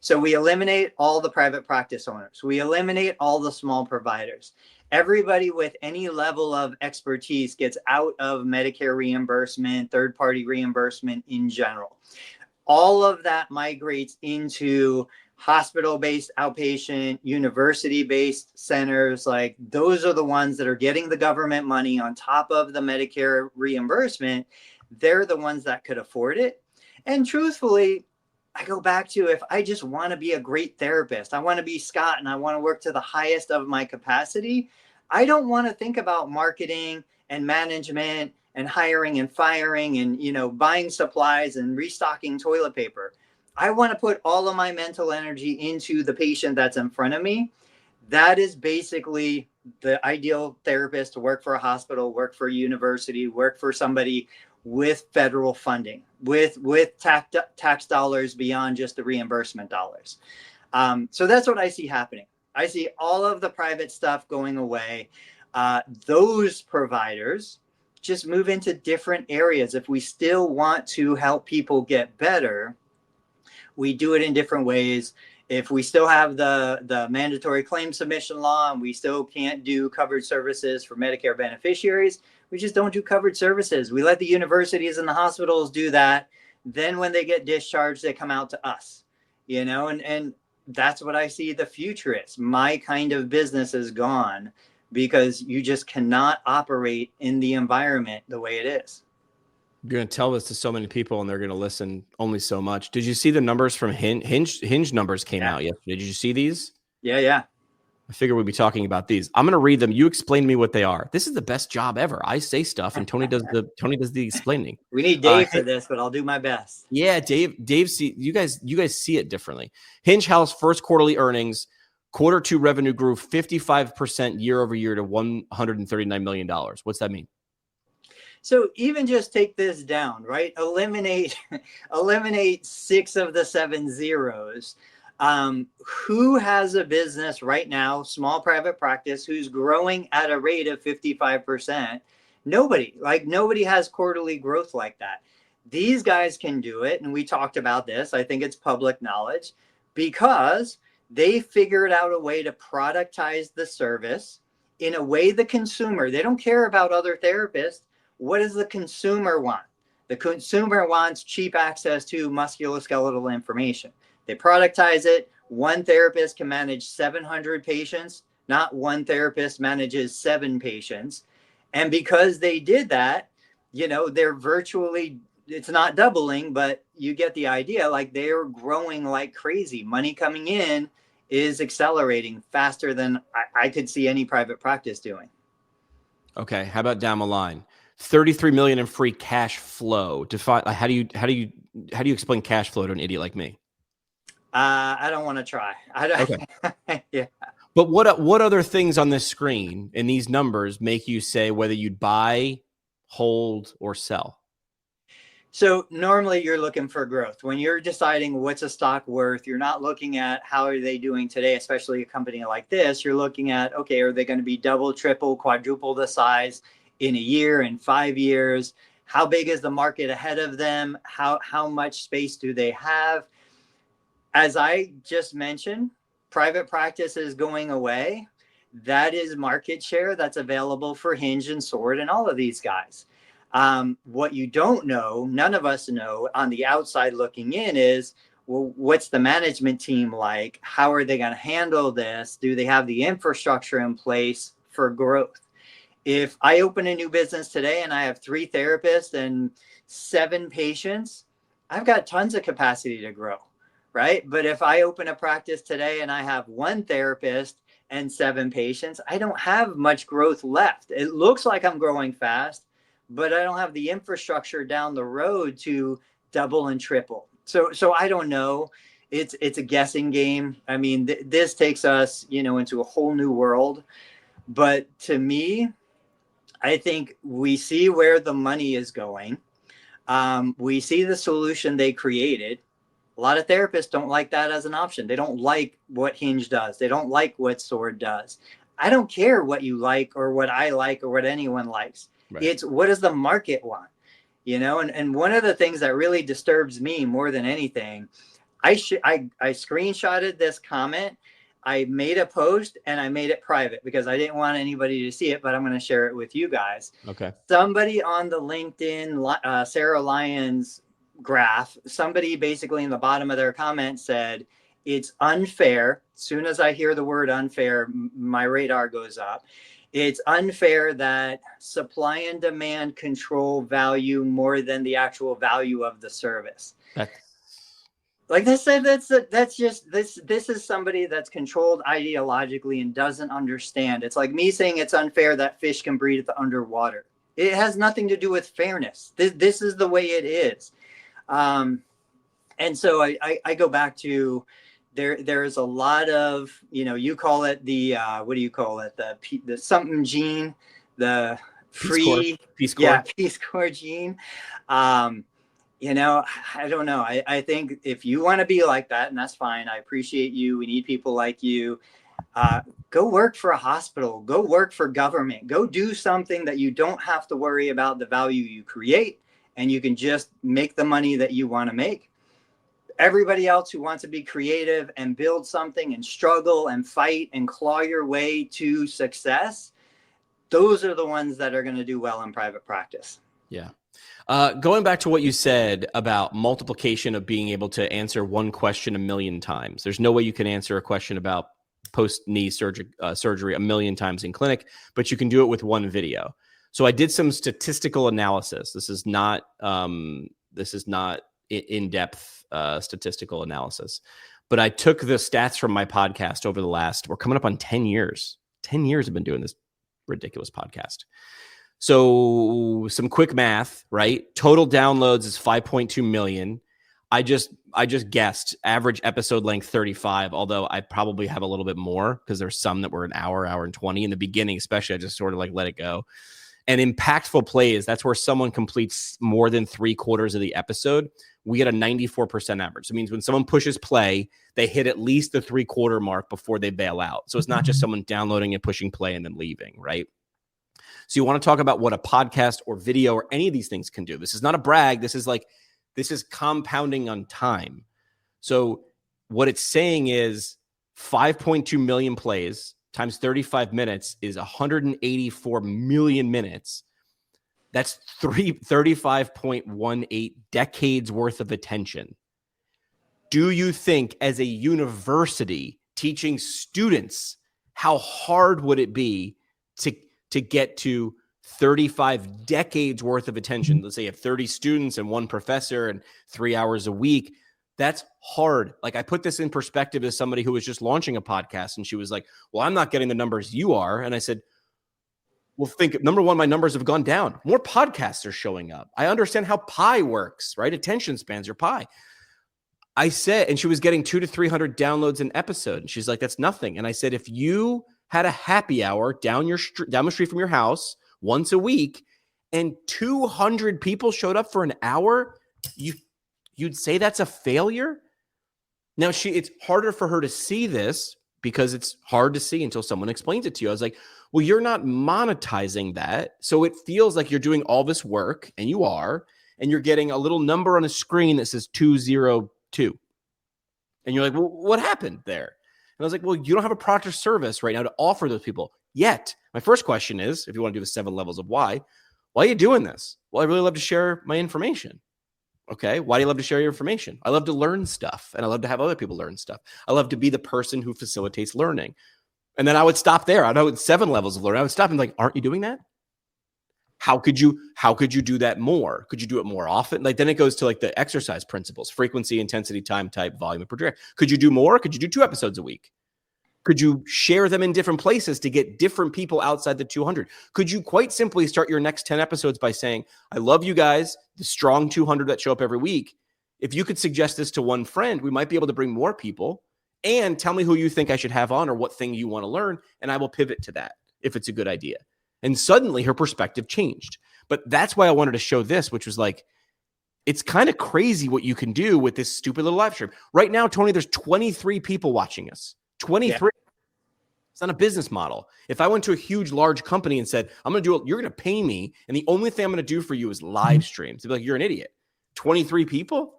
So we eliminate all the private practice owners. We eliminate all the small providers. Everybody with any level of expertise gets out of Medicare reimbursement, third-party reimbursement in general. All of that migrates into hospital-based outpatient, university-based centers. Like, those are the ones that are getting the government money on top of the Medicare reimbursement. They're the ones that could afford it. And truthfully, I go back to, if I just want to be a great therapist, I want to be Scott and I want to work to the highest of my capacity, I don't want to think about marketing and management and hiring and firing and, buying supplies and restocking toilet paper. I want to put all of my mental energy into the patient that's in front of me. That is basically the ideal therapist to work for a hospital, work for a university, work for somebody with federal funding, with tax dollars beyond just the reimbursement dollars. So that's what I see happening. I see all of the private stuff going away. Those providers just move into different areas. If we still want to help people get better, we do it in different ways. If we still have the mandatory claim submission law and we still can't do covered services for Medicare beneficiaries, we just don't do covered services. We let the universities and the hospitals do that. Then when they get discharged, they come out to us, and that's what I see the future is. My kind of business is gone because you just cannot operate in the environment the way it is. You're going to tell this to so many people and they're going to listen only so much. Did you see the numbers from Hinge numbers came out yesterday? Did you see these? Yeah. I figure we'd be talking about these. I'm going to read them. You explain to me what they are. This is the best job ever. I say stuff and Tony does the explaining. We need Dave for this, but I'll do my best. Yeah, Dave, see, you guys see it differently. Hinge Health's first quarterly earnings, Q2 revenue grew 55% year over year to $139 million. What's that mean? So even just take this down, right? Eliminate 6 of the 7 zeros. Who has a business right now, small private practice, who's growing at a rate of 55%? Nobody has quarterly growth like that. These guys can do it. And we talked about this. I think it's public knowledge because they figured out a way to productize the service in a way the consumer, they don't care about other therapists. What does the consumer want? The consumer wants cheap access to musculoskeletal information. They productize it. One therapist can manage 700 patients. Not one therapist manages 7 patients. And because they did that, they're virtually, it's not doubling, but, you get the idea. Like, they're growing like crazy. Money coming in is accelerating faster than I could see any private practice doing. Okay, how about down the line? 33 million in free cash flow. Define how do you explain cash flow to an idiot like me? I don't want to try. Okay. Yeah. But what other things on this screen and these numbers make you say whether you'd buy, hold, or sell? So normally you're looking for growth. When you're deciding what's a stock worth, you're not looking at how are they doing today, especially a company like this. You're looking at, okay, are they going to be double, triple, quadruple the size in a year, in 5 years? How big is the market ahead of them? How much space do they have? As I just mentioned, private practice is going away. That is market share that's available for Hinge and Sword and all of these guys. What you don't know, none of us know on the outside looking in, is, well, what's the management team like? How are they going to handle this? Do they have the infrastructure in place for growth? If I open a new business today and I have 3 therapists and 7 patients, I've got tons of capacity to grow, right? But if I open a practice today and I have 1 therapist and 7 patients, I don't have much growth left. It looks like I'm growing fast, but I don't have the infrastructure down the road to double and triple. So I don't know. It's a guessing game. I mean, this takes us, into a whole new world. But to me, I think we see where the money is going. We see the solution they created. A lot of therapists don't like that as an option. They don't like what Hinge does. They don't like what Sword does. I don't care what you like or what I like or what anyone likes. Right. It's what does the market want? And one of the things that really disturbs me more than anything, I screenshotted this comment. I made a post and I made it private because I didn't want anybody to see it, but I'm going to share it with you guys. Okay. Somebody on the LinkedIn, Sarah Lyons graph, somebody basically in the bottom of their comment said, it's unfair. As soon as I hear the word unfair, my radar goes up. It's unfair that supply and demand control value more than the actual value of the service. Like this, that's just this is somebody that's controlled ideologically and doesn't understand. It's like me saying it's unfair that fish can breathe underwater. It has nothing to do with fairness. This is the way it is. And so I go back to there's a lot of, you call it the, what do you call it? The something gene, the free, Peace Corps. Yeah, Peace Corps gene. I don't know. I think if you want to be like that, and that's fine. I appreciate you. We need people like you. Go work for a hospital. Go work for government. Go do something that you don't have to worry about the value you create, and you can just make the money that you want to make. Everybody else who wants to be creative and build something and struggle and fight and claw your way to success, those are the ones that are going to do well in private practice. Yeah. Going back to what you said about multiplication of being able to answer one question 1 million times. There's no way you can answer a question about post-knee surgery 1 million times in clinic, but you can do it with one video. So I did some statistical analysis. This is not in-depth statistical analysis, but I took the stats from my podcast over we're coming up on 10 years. 10 years I've been doing this ridiculous podcast. So some quick math, right? Total downloads is 5.2 million. I just guessed average episode length 35, although I probably have a little bit more because there's some that were an hour and 20 in the beginning, especially. I just sort of let it go. And impactful plays, that's where someone completes more than 3/4 of the episode. We get a 94% average. It means when someone pushes play, they hit at least the 3/4 mark before they bail out. So it's not just someone downloading and pushing play and then leaving, right? So you want to talk about what a podcast or video or any of these things can do. This is not a brag. This is compounding on time. So what it's saying is 5.2 million plays times 35 minutes is 184 million minutes. That's 35.18 decades worth of attention. Do you think as a university teaching students, how hard would it be to get to 35 decades worth of attention. Let's say you have 30 students and one professor and 3 hours a week. That's hard. Like, I put this in perspective as somebody who was just launching a podcast, and she was like, well, I'm not getting the numbers you are. And I said, well, think, number one, my numbers have gone down. More podcasts are showing up. I understand how pi works, right? Attention spans are pi. I said, and she was getting 200 to 300 downloads an episode. And she's like, that's nothing. And I said, if you had a happy hour down the street from your house once a week and 200 people showed up for an hour, you'd say that's a failure? Now, it's harder for her to see this because it's hard to see until someone explains it to you. I was like, well, you're not monetizing that. So it feels like you're doing all this work, and you are, and you're getting a little number on a screen that says 202. And you're like, well, what happened there? And I was like, well, you don't have a product or service right now to offer those people yet. My first question is, if you want to do the 7 levels of why are you doing this? Well, I really love to share my information. Okay. Why do you love to share your information? I love to learn stuff, and I love to have other people learn stuff. I love to be the person who facilitates learning. And then I would stop there. I know it's 7 levels of learning. I would stop and be like, aren't you doing that? How could you do that more? Could you do it more often? Like, then it goes to like the exercise principles: frequency, intensity, time, type, volume, and per direct. Could you do more? Could you do 2 episodes a week? Could you share them in different places to get different people outside the 200? Could you quite simply start your next 10 episodes by saying, I love you guys, the strong 200 that show up every week. If you could suggest this to one friend, we might be able to bring more people, and tell me who you think I should have on or what thing you want to learn, and I will pivot to that if it's a good idea. And suddenly her perspective changed. But that's why I wanted to show this, which was like, it's kind of crazy what you can do with this stupid little live stream. Right now, Tony, there's 23 people watching us. 23. Yeah. It's not a business model. If I went to a huge, large company and said, I'm going to do it, you're going to pay me, and the only thing I'm going to do for you is live streams, they'd be like, you're an idiot. 23 people?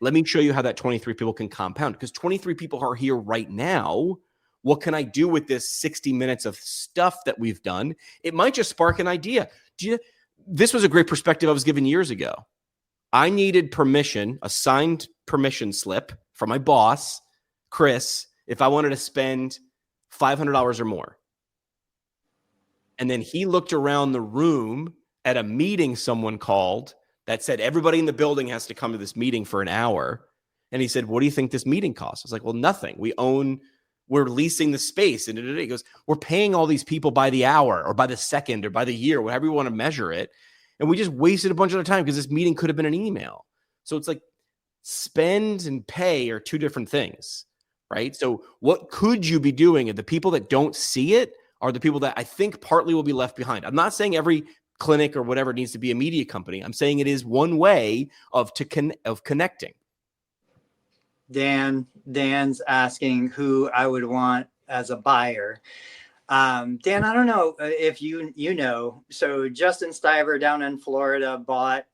Let me show you how that 23 people can compound, because 23 people are here right now. What can I do with this 60 minutes of stuff that we've done? It might just spark an idea. This was a great perspective I was given years ago. I needed permission, a signed permission slip from my boss, Chris, if I wanted to spend $500 or more. And then he looked around the room at a meeting someone called that said everybody in the building has to come to this meeting for an hour. And he said, what do you think this meeting costs? I was like, well, nothing. We're leasing the space. And he goes, we're paying all these people by the hour or by the second or by the year, whatever you want to measure it. And we just wasted a bunch of the time because this meeting could have been an email. So it's like spend and pay are 2 different things, right? So what could you be doing? And the people that don't see it are the people that I think partly will be left behind. I'm not saying every clinic or whatever needs to be a media company. I'm saying it is one way of connecting. Dan's asking who I would want as a buyer. Dan, I don't know if you know. So Justin Stiver down in Florida bought.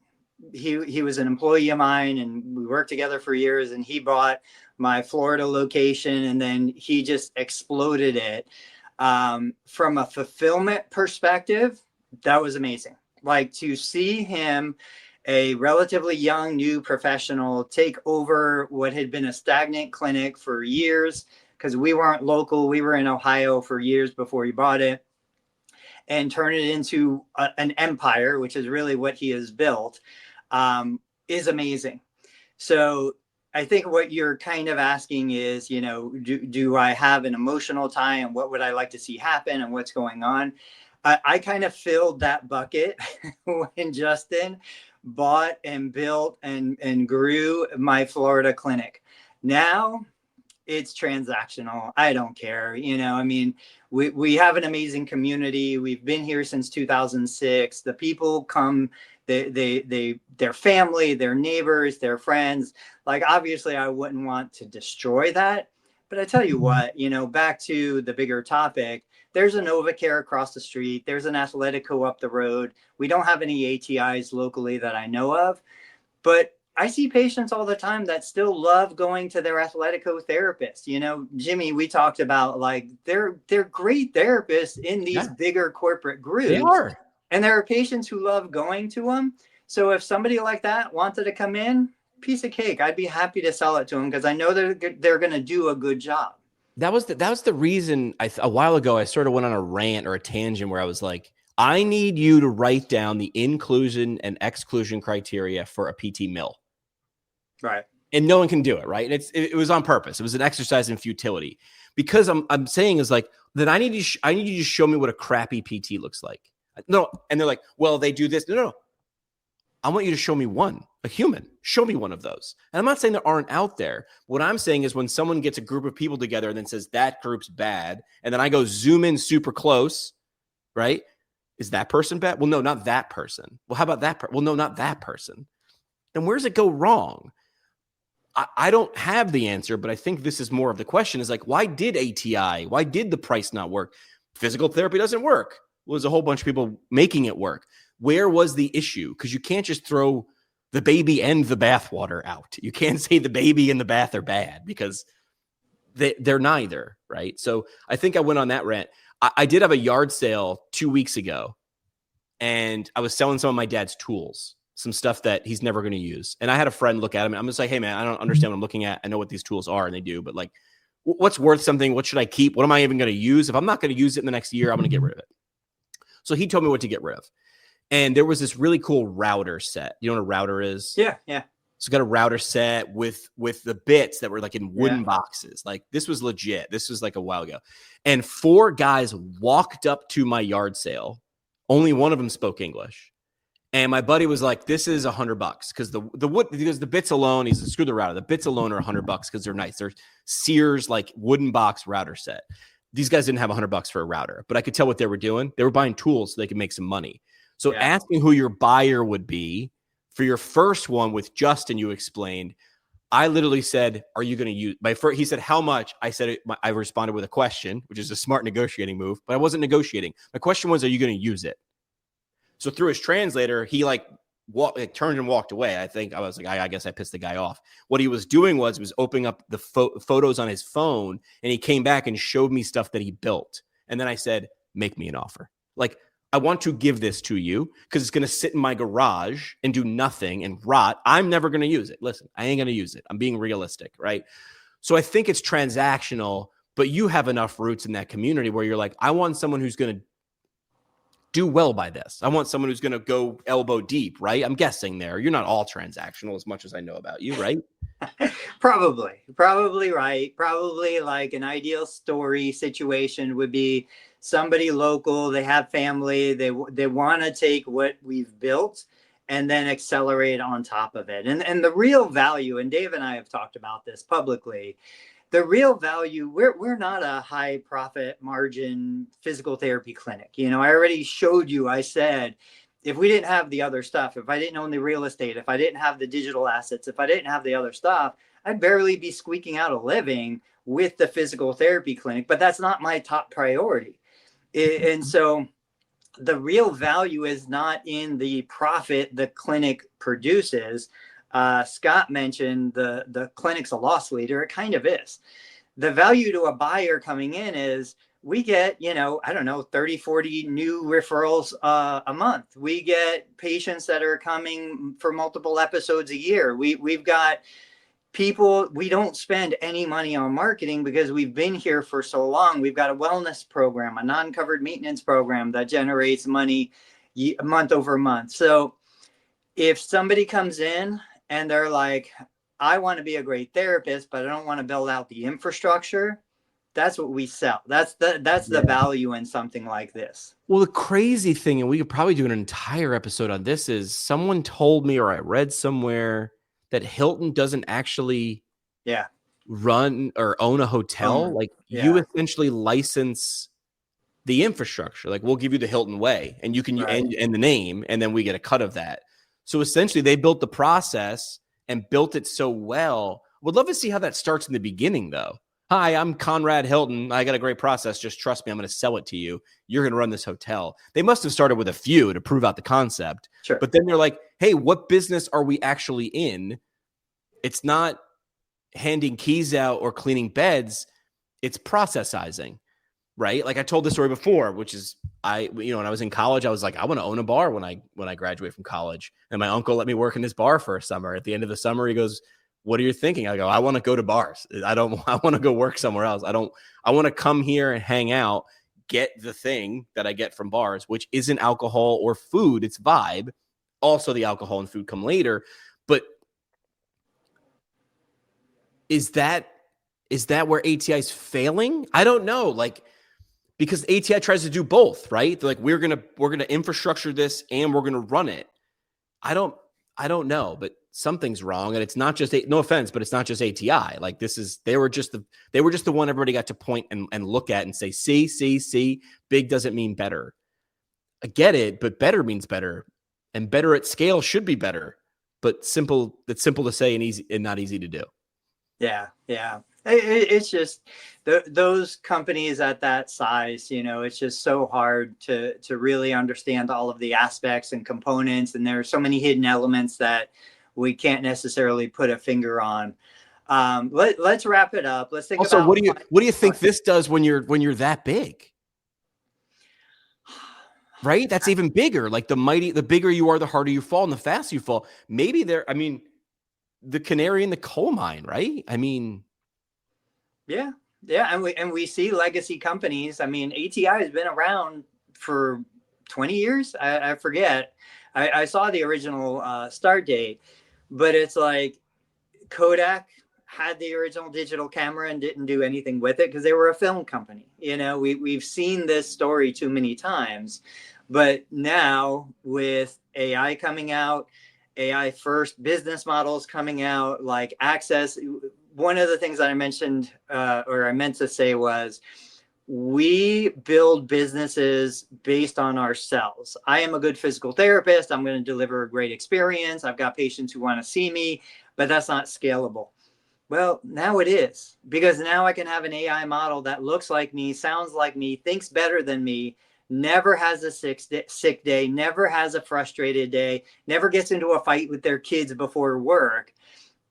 He was an employee of mine, and we worked together for years. And he bought my Florida location, and then he just exploded it. From a fulfillment perspective, that was amazing. Like, to see him, a relatively young new professional, take over what had been a stagnant clinic for years, because we weren't local. We were in Ohio for years before he bought it, and turn it into an empire, which is really what he has built, is amazing. So I think what you're kind of asking is, do I have an emotional tie, and what would I like to see happen, and what's going on? I kind of filled that bucket when Justin bought and built and grew my Florida clinic. Now it's transactional. I don't care. We have an amazing community. We've been here since 2006. The people come, their family, their neighbors, their friends. Like, obviously I wouldn't want to destroy that, but I tell you what, back to the bigger topic, there's a NovaCare across the street. There's an Athletico up the road. We don't have any ATIs locally that I know of, but I see patients all the time that still love going to their Athletico therapist. Jimmy, we talked about, like, they're great therapists in these bigger corporate groups. They are. And there are patients who love going to them. So if somebody like that wanted to come in, piece of cake, I'd be happy to sell it to them, because I know they're going to do a good job. That was the reason a while ago I sort of went on a rant or a tangent where I was like, I need you to write down the inclusion and exclusion criteria for a PT mill. Right. And no one can do it, right? And it was on purpose. It was an exercise in futility, because I'm saying is like, then I need you to show me what a crappy PT looks like. No, and they're like, well, they do this. No. I want you to show me one, a human. Show me one of those. And I'm not saying there aren't out there. What I'm saying is when someone gets a group of people together and then says that group's bad, and then I go zoom in super close, right? Is that person bad? Well, no, not that person. Well, how about that? Well, no, not that person. And where does it go wrong? I don't have the answer, but I think this is more of the question is like, why did ATI? Why did the price not work? Physical therapy doesn't work. Well, there's a whole bunch of people making it work. Where was the issue? Because you can't just throw the baby and the bathwater out. You can't say the baby and the bath are bad, because they're neither, right? So I think I went on that rant. I did have a yard sale 2 weeks ago, and I was selling some of my dad's tools, some stuff that he's never going to use. And I had a friend look at him, and I'm just like, hey, man, I don't understand what I'm looking at. I know what these tools are, and they do, but like, what's worth something? What should I keep? What am I even going to use? If I'm not going to use it in the next year, I'm going to get rid of it. So he told me what to get rid of. And there was this really cool router set. You know what a router is? Yeah. So got a router set with the bits that were like in wooden boxes. Like this was legit. This was like a while ago. And 4 guys walked up to my yard sale. Only one of them spoke English. And my buddy was like, this is $100 because the wood, because the bits alone, he's screw the router. The bits alone are $100 because they're nice. They're Sears like wooden box router set. These guys didn't have $100 for a router, but I could tell what they were doing. They were buying tools so they could make some money. So asking who your buyer would be for your first one with Justin, you explained, I literally said, are you going to use my first? He said, how much? I said, I responded with a question, which is a smart negotiating move, but I wasn't negotiating. My question was, are you going to use it? So through his translator, he turned and walked away. I think I was like, I guess I pissed the guy off. What he was doing was opening up the photos on his phone, and he came back and showed me stuff that he built. And then I said, make me an offer. Like, I want to give this to you because it's going to sit in my garage and do nothing and rot. I'm never going to use it. Listen, I ain't going to use it. I'm being realistic, right? So I think it's transactional, but you have enough roots in that community where you're like, I want someone who's going to do well by this. I want someone who's going to go elbow deep, right? I'm guessing there. You're not all transactional as much as I know about you, right? Probably right. Probably like an ideal story situation would be somebody local. They have family. They want to take what we've built and then accelerate on top of it. And the real value, and Dave and I have talked about this publicly, the real value, we're not a high profit margin physical therapy clinic. You know, I already showed you, I said, if we didn't have the other stuff, if I didn't own the real estate, if I didn't have the digital assets, if I didn't have the other stuff, I'd barely be squeaking out a living with the physical therapy clinic, but that's not my top priority. And so the real value is not in the profit the clinic produces. Scott mentioned the clinic's a loss leader. It kind of is. The value to a buyer coming in is we get, 30, 40 new referrals a month. We get patients that are coming for multiple episodes a year. We've got people, we don't spend any money on marketing because we've been here for so long. We've got a wellness program, a non-covered maintenance program that generates money month over month. So if somebody comes in and they're like, I want to be a great therapist, but I don't want to build out the infrastructure, that's what we sell. That's the value in something like this. Well, the crazy thing, and we could probably do an entire episode on this, is someone told me, or I read somewhere, that Hilton doesn't actually run or own a hotel. You essentially license the infrastructure. Like, we'll give you the Hilton way and you can and the name, and then we get a cut of that. So essentially they built the process and built it so well. Would love to see how that starts in the beginning though. Hi, I'm Conrad Hilton. I got a great process. Just trust me. I'm going to sell it to you. You're going to run this hotel. They must have started with a few to prove out the concept. Sure. But then they're like, hey, what business are we actually in? It's not handing keys out or cleaning beds. It's processizing, right? Like I told this story before, which is when I was in college, I was like, I want to own a bar when I graduate from college. And my uncle let me work in his bar for a summer. At the end of the summer, he goes, what are you thinking? I go, I want to go to bars. I want to go work somewhere else. I want to come here and hang out, get the thing that I get from bars, which isn't alcohol or food, it's vibe. Also, the alcohol and food come later. But is that where ATI is failing? I don't know. Like, because ATI tries to do both, right? They're like, we're gonna infrastructure this and we're gonna run it. I don't know, but something's wrong, and it's not just no offense, but it's not just ATI. Like, they were just the one everybody got to point and look at and say, see, big doesn't mean better. I get it, but better means better, and better at scale should be better. But it's simple to say and easy and not easy to do. Yeah. It's just those companies at that size, it's just so hard to really understand all of the aspects and components. And there are so many hidden elements that we can't necessarily put a finger on. Let's wrap it up. Let's think also, about what do you think this does when you're that big? Right? That's even bigger. Like, the bigger you are, the harder you fall and the faster you fall. Maybe the canary in the coal mine, right? Yeah. And we see legacy companies. ATI has been around for 20 years. I forget. I saw the original start date, but it's like Kodak had the original digital camera and didn't do anything with it because they were a film company. We've seen this story too many times, but now with AI coming out, AI first business models coming out, like Access. One of the things that I mentioned, or I meant to say, was we build businesses based on ourselves. I am a good physical therapist. I'm going to deliver a great experience. I've got patients who want to see me, but that's not scalable. Well, now it is, because now I can have an AI model that looks like me, sounds like me, thinks better than me, never has a sick day, never has a frustrated day, never gets into a fight with their kids before work.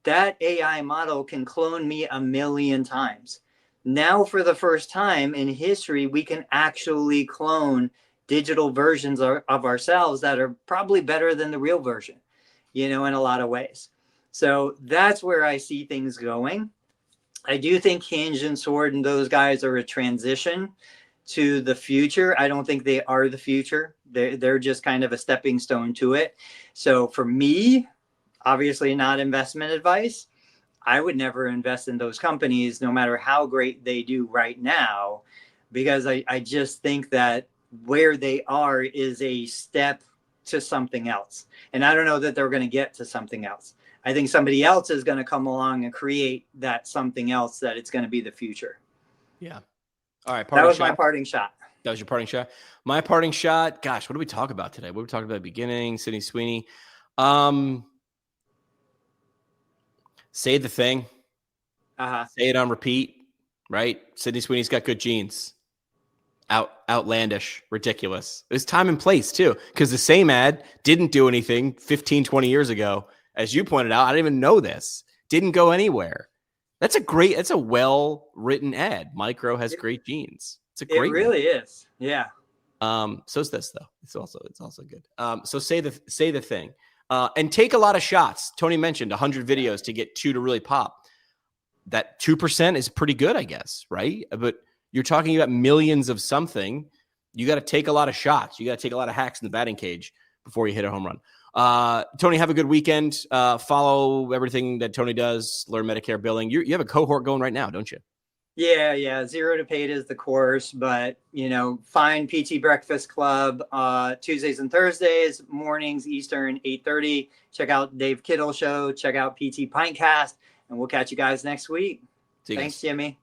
That AI model can clone me 1,000,000 times. Now, for the first time in history, we can actually clone digital versions of ourselves that are probably better than the real version, in a lot of ways. So that's where I see things going. I do think Hinge and Sword and those guys are a transition to the future. I don't think they are the future. They're just kind of a stepping stone to it. So for me, obviously not investment advice, I would never invest in those companies, no matter how great they do right now, because I just think that where they are is a step to something else. And I don't know that they're going to get to something else. I think somebody else is going to come along and create that something else that it's going to be the future. Yeah. All right. That was my parting shot. That was your parting shot. My parting shot. Gosh, what did we talk about today? What did we talk about at the beginning? Sydney Sweeney. Say the thing. Say it on repeat. Right. Sydney Sweeney's got good genes. Outlandish, ridiculous. There's time and place too, because the same ad didn't do anything 15, 20 years ago. As you pointed out, I didn't even know this. Didn't go anywhere. That's a well-written ad. Micro has great genes. It really is. Yeah. So's this though. It's also good. So say the thing. And take a lot of shots. Tony mentioned 100 videos to get 2 to really pop. That 2% is pretty good, I guess, right? But you're talking about millions of something. You got to take a lot of shots. You got to take a lot of hacks in the batting cage before you hit a home run. Tony, have a good weekend. Follow everything that Tony does. Learn Medicare billing. You have a cohort going right now, don't you? Yeah. Zero to Paid is the course, but find PT Breakfast Club Tuesdays and Thursdays, mornings Eastern, 8:30. Check out Dave Kittle Show. Check out PT Pintcast, and we'll catch you guys next week. Thanks, Jimmy.